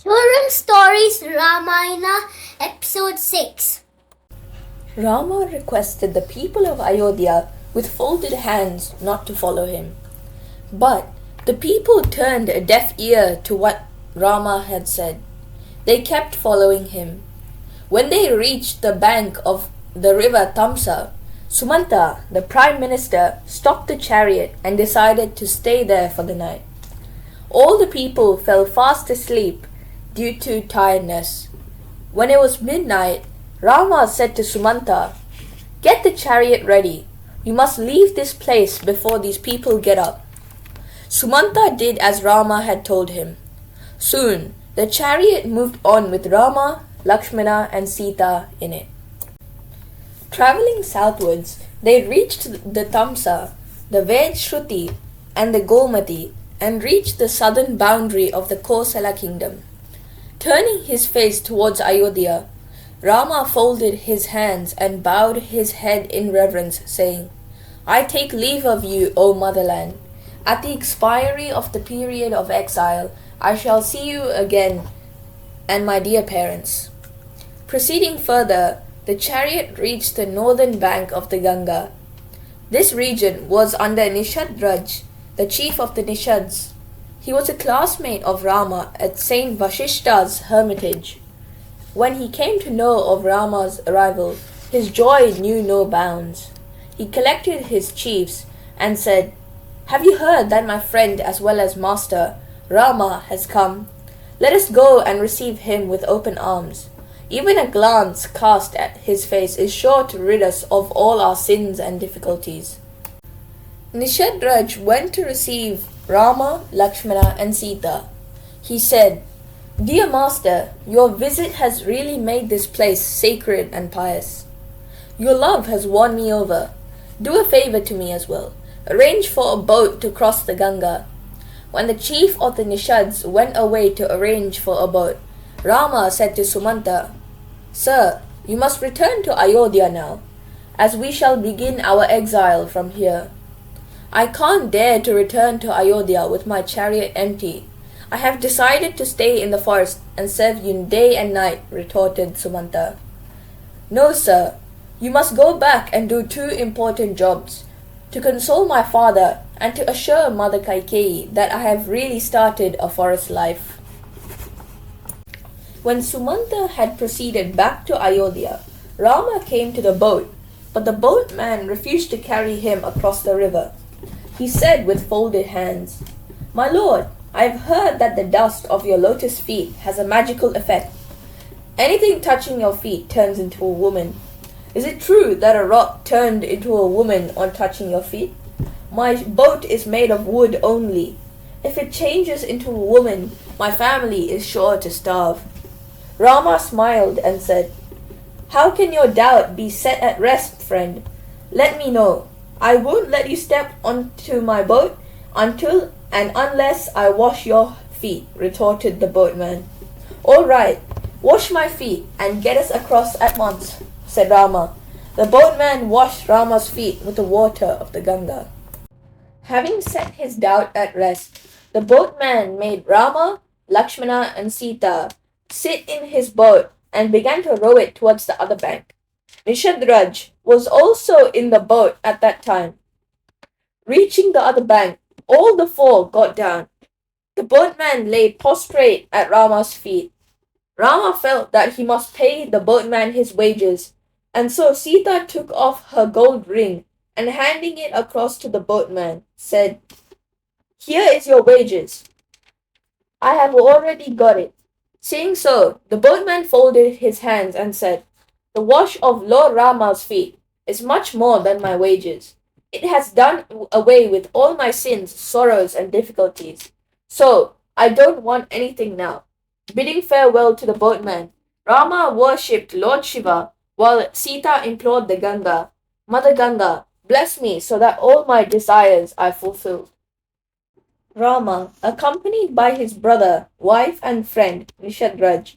Children's Stories Ramayana Episode 6. Rama requested the people of Ayodhya with folded hands not to follow him. But the people turned a deaf ear to what Rama had said. They kept following him. When they reached the bank of the river Tamsa, Sumanta, the prime minister, stopped the chariot and decided to stay there for the night. All the people fell fast asleep due to tiredness. When it was midnight, Rama said to Sumanta, "Get the chariot ready. You must leave this place before these people get up." Sumanta did as Rama had told him. Soon, the chariot moved on with Rama, Lakshmana, and Sita in it. Traveling southwards, they reached the Tamsa, the Ved Shruti, and the Gomati, and reached the southern boundary of the Kosala kingdom. Turning his face towards Ayodhya, Rama folded his hands and bowed his head in reverence, saying, "I take leave of you, O motherland. At the expiry of the period of exile, I shall see you again and my dear parents." Proceeding further, the chariot reached the northern bank of the Ganga. This region was under Nishadraj, the chief of the Nishads. He was a classmate of Rama at Saint Vashishta's hermitage. When he came to know of Rama's arrival, his joy knew no bounds. He collected his chiefs and said, "Have you heard that my friend as well as master, Rama, has come? Let us go and receive him with open arms. Even a glance cast at his face is sure to rid us of all our sins and difficulties." Nishadraj went to receive Rama, Lakshmana, and Sita. He said, "Dear master, your visit has really made this place sacred and pious. Your love has won me over. Do a favor to me as well. Arrange for a boat to cross the Ganga." When the chief of the Nishads went away to arrange for a boat, Rama said to Sumanta, "Sir, you must return to Ayodhya now, as we shall begin our exile from here." "I can't dare to return to Ayodhya with my chariot empty. I have decided to stay in the forest and serve you day and night," retorted Sumanta. "No, sir. You must go back and do two important jobs: to console my father and to assure Mother Kaikeyi that I have really started a forest life." When Sumanta had proceeded back to Ayodhya, Rama came to the boat, but the boatman refused to carry him across the river. He said with folded hands, "My lord, I have heard that the dust of your lotus feet has a magical effect. Anything touching your feet turns into a woman. Is it true that a rock turned into a woman on touching your feet? My boat is made of wood only. If it changes into a woman, my family is sure to starve." Rama smiled and said, "How can your doubt be set at rest, friend? Let me know. I won't let you step onto my boat until and unless I wash your feet," retorted the boatman. "All right, wash my feet and get us across at once," said Rama. The boatman washed Rama's feet with the water of the Ganga. Having set his doubt at rest, the boatman made Rama, Lakshmana, and Sita sit in his boat and began to row it towards the other bank. Nishadraj was also in the boat at that time. Reaching the other bank, all the four got down. The boatman lay prostrate at Rama's feet. Rama felt that he must pay the boatman his wages, and so Sita took off her gold ring and handing it across to the boatman, said, "Here is your wages. I have already got it." Saying so, the boatman folded his hands and said, "The wash of Lord Rama's feet is much more than my wages. It has done away with all my sins, sorrows, and difficulties. So, I don't want anything now." Bidding farewell to the boatman, Rama worshipped Lord Shiva while Sita implored the Ganga, "Mother Ganga, bless me so that all my desires are fulfilled." Rama, accompanied by his brother, wife, and friend Nishadraj,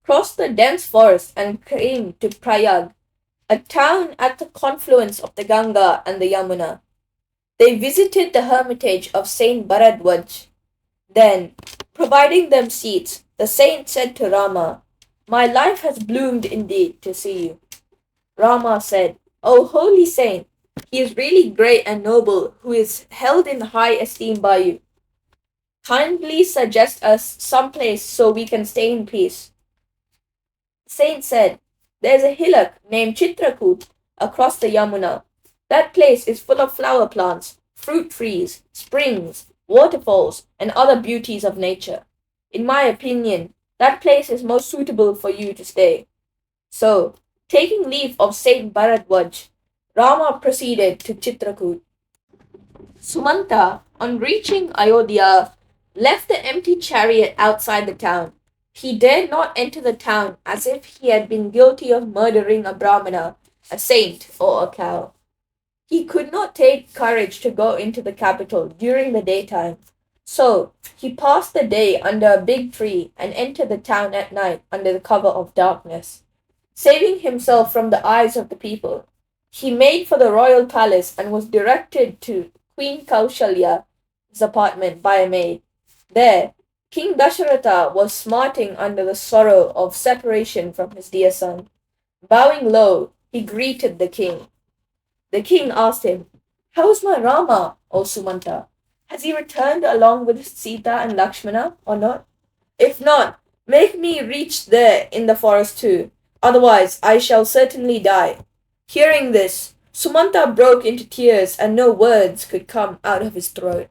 crossed the dense forest and came to Prayag, a town at the confluence of the Ganga and the Yamuna. They visited the hermitage of Saint Bharadwaj. Then, providing them seats, The saint said to Rama, "My life has bloomed indeed to see you." Rama said, "O holy saint, he is really great and noble who is held in high esteem by you. Kindly suggest us some place so we can stay in peace." The saint said, "There's a hillock named Chitrakoot across the Yamuna. That place is full of flower plants, fruit trees, springs, waterfalls, and other beauties of nature. In my opinion, that place is most suitable for you to stay." So, taking leave of Saint Bharadwaj, Rama proceeded to Chitrakoot. Sumanta, on reaching Ayodhya, left the empty chariot outside the town. He dared not enter the town as if he had been guilty of murdering a Brahmana, a saint, or a cow. He could not take courage to go into the capital during the daytime. So he passed the day under a big tree and entered the town at night under the cover of darkness. Saving himself from the eyes of the people, he made for the royal palace and was directed to Queen Kaushalya's apartment by a maid. There, King Dasharatha was smarting under the sorrow of separation from his dear son. Bowing low, he greeted the king. The king asked him, "How's my Rama, O Sumanta? Has he returned along with Sita and Lakshmana or not? If not, make me reach there in the forest too. Otherwise, I shall certainly die." Hearing this, Sumanta broke into tears and no words could come out of his throat.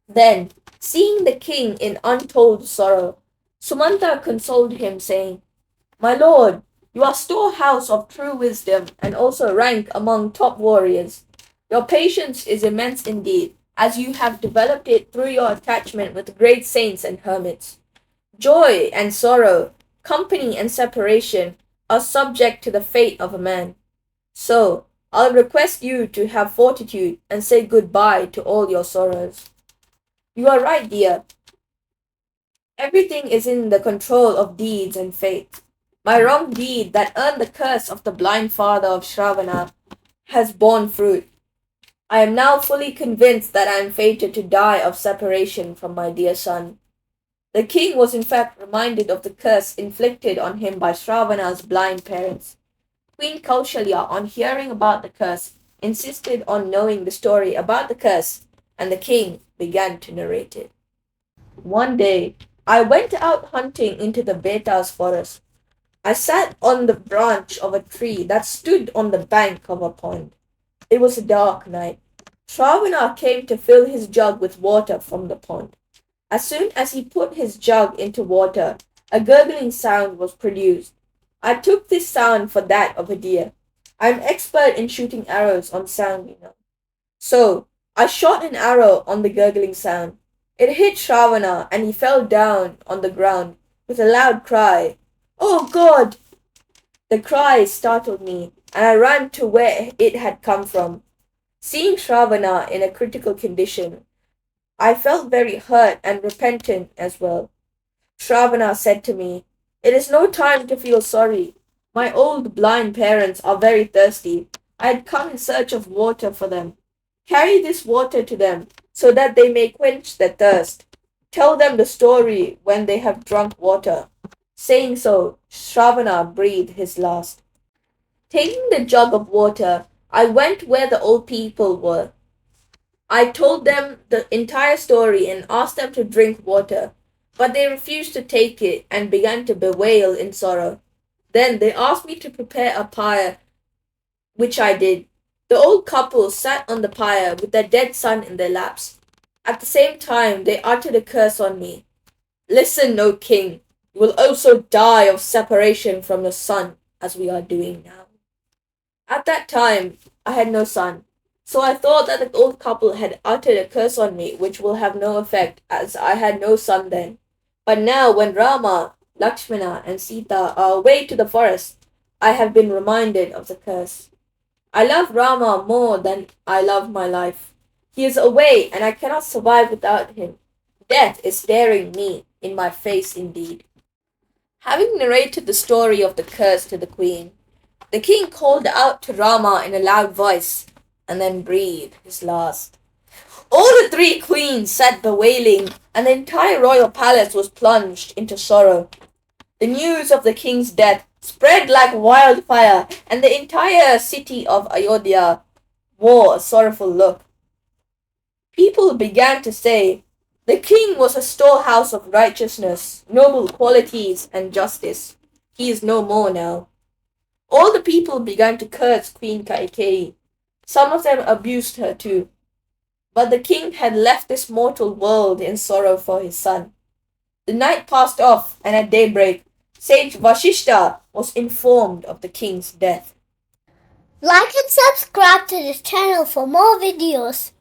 Then, seeing the king in untold sorrow, Sumanta consoled him, saying, "My lord, you are storehouse of true wisdom and also rank among top warriors. Your patience is immense indeed, as you have developed it through your attachment with great saints and hermits. Joy and sorrow, company and separation are subject to the fate of a man. So, I'll request you to have fortitude and say goodbye to all your sorrows." "You are right, dear. Everything is in the control of deeds and fate. My wrong deed that earned the curse of the blind father of Shravana has borne fruit. I am now fully convinced that I am fated to die of separation from my dear son." The king was in fact reminded of the curse inflicted on him by Shravana's blind parents. Queen Kaushalya, on hearing about the curse, insisted on knowing the story about the curse, and the king began to narrate it. "One day, I went out hunting into the Betas forest. I sat on the branch of a tree that stood on the bank of a pond. It was a dark night. Shravana came to fill his jug with water from the pond. As soon as he put his jug into water, a gurgling sound was produced. I took this sound for that of a deer. I am expert in shooting arrows on sound, you know. So I shot an arrow on the gurgling sound. It hit Shravana and he fell down on the ground with a loud cry. "Oh God!" The cry startled me, and I ran to where it had come from. Seeing Shravana in a critical condition, I felt very hurt and repentant as well. Shravana said to me, "It is no time to feel sorry. My old blind parents are very thirsty. I had come in search of water for them. Carry this water to them so that they may quench their thirst. Tell them the story when they have drunk water." Saying so, Shravana breathed his last. Taking the jug of water, I went where the old people were. I told them the entire story and asked them to drink water, but they refused to take it and began to bewail in sorrow. Then they asked me to prepare a pyre, which I did. The old couple sat on the pyre with their dead son in their laps. At the same time, they uttered a curse on me. "Listen, O king, you will also die of separation from your son, as we are doing now." At that time, I had no son, so I thought that the old couple had uttered a curse on me which will have no effect, as I had no son then. But now, when Rama, Lakshmana, and Sita are away to the forest, I have been reminded of the curse. I love Rama more than I love my life. He is away, and I cannot survive without him. Death is staring me in my face indeed. Having narrated the story of the curse to the queen, the king called out to Rama in a loud voice, and then breathed his last. All the three queens sat bewailing, and the entire royal palace was plunged into sorrow. The news of the king's death spread like wildfire, and the entire city of Ayodhya wore a sorrowful look. People began to say, the king was a storehouse of righteousness, noble qualities, and justice. He is no more now. All the people began to curse Queen Kaikeyi. Some of them abused her too. But the king had left this mortal world in sorrow for his son. The night passed off, and at daybreak, Sage Vashishta was informed of the king's death. Like and subscribe to this channel for more videos.